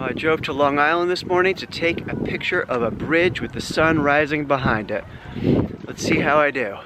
I drove to Long Island this morning to take a picture of a bridge with the sun rising behind it. Let's see how I do.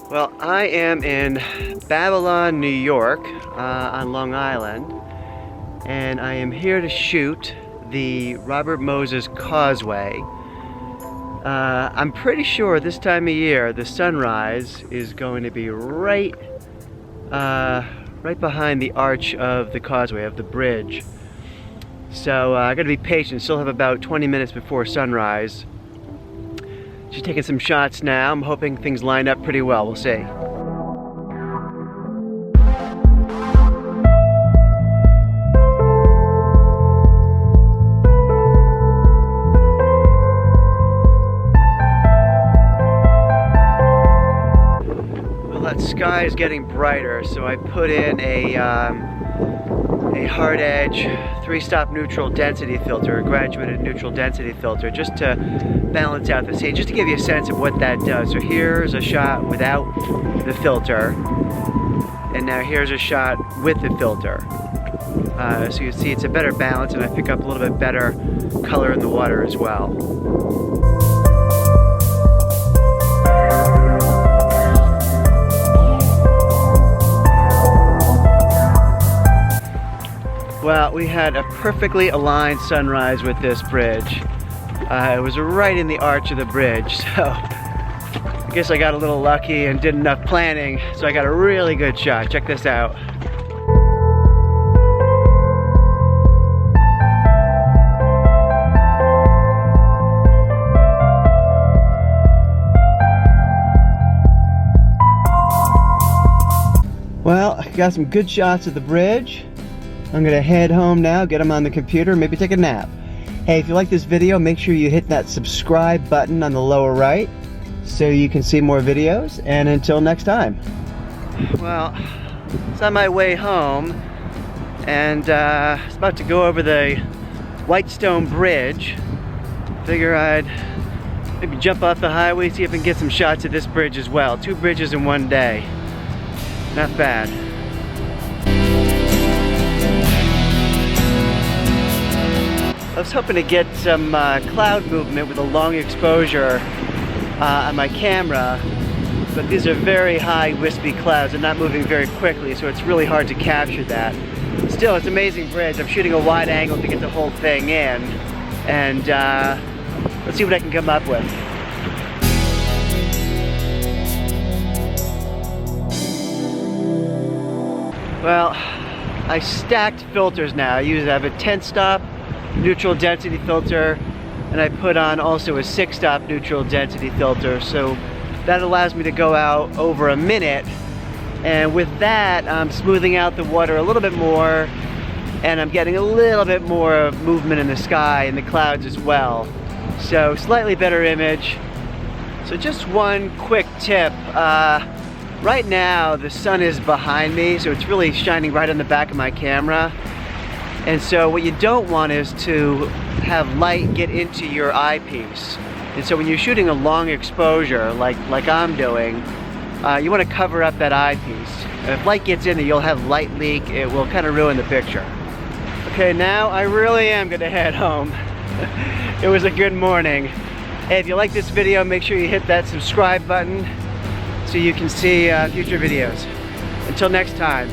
Well, I am in Babylon, New York, on Long Island, and I am here to shoot the Robert Moses Causeway. I'm pretty sure this time of year the sunrise is going to be right behind the arch of the causeway, of the bridge. So I gotta be patient, still have about 20 minutes before sunrise. Just taking some shots now. I'm hoping things line up pretty well. We'll see. Well, that sky is getting brighter, so I put in a hard edge 3-stop neutral density filter, a graduated neutral density filter, just to balance out the scene, just to give you a sense of what that does. So here's a shot without the filter, and now here's a shot with the filter. So you see it's a better balance, and I pick up a little bit better color in the water as well. Well, we had a perfectly aligned sunrise with this bridge. It was right in the arch of the bridge, so I guess I got a little lucky and did enough planning, so I got a really good shot. Check this out. Well, I got some good shots of the bridge. I'm gonna head home now, get them on the computer, maybe take a nap. Hey, if you like this video, make sure you hit that subscribe button on the lower right so you can see more videos, and until next time. Well, it's on my way home, and it's about to go over the Whitestone Bridge. Figure I'd maybe jump off the highway, see if I can get some shots of this bridge as well. 2 bridges in one day. Not bad. I was hoping to get some cloud movement with a long exposure on my camera, but these are very high wispy clouds and not moving very quickly, so it's really hard to capture that. Still, it's an amazing bridge. I'm shooting a wide angle to get the whole thing in, and let's see what I can come up with. Well, I stacked filters now. I have a 10-stop neutral density filter, and I put on also a 6-stop neutral density filter, so that allows me to go out over a minute, and with that I'm smoothing out the water a little bit more, and I'm getting a little bit more movement in the sky and the clouds as well, so slightly better image. So just one quick tip, right now the sun is behind me, so it's really shining right on the back of my camera. And so what you don't want is to have light get into your eyepiece. And so when you're shooting a long exposure, like I'm doing, you want to cover up that eyepiece. And if light gets in there, you'll have light leak. It will kind of ruin the picture. Okay, now I really am going to head home. It was a good morning. Hey, if you like this video, make sure you hit that subscribe button so you can see future videos. Until next time.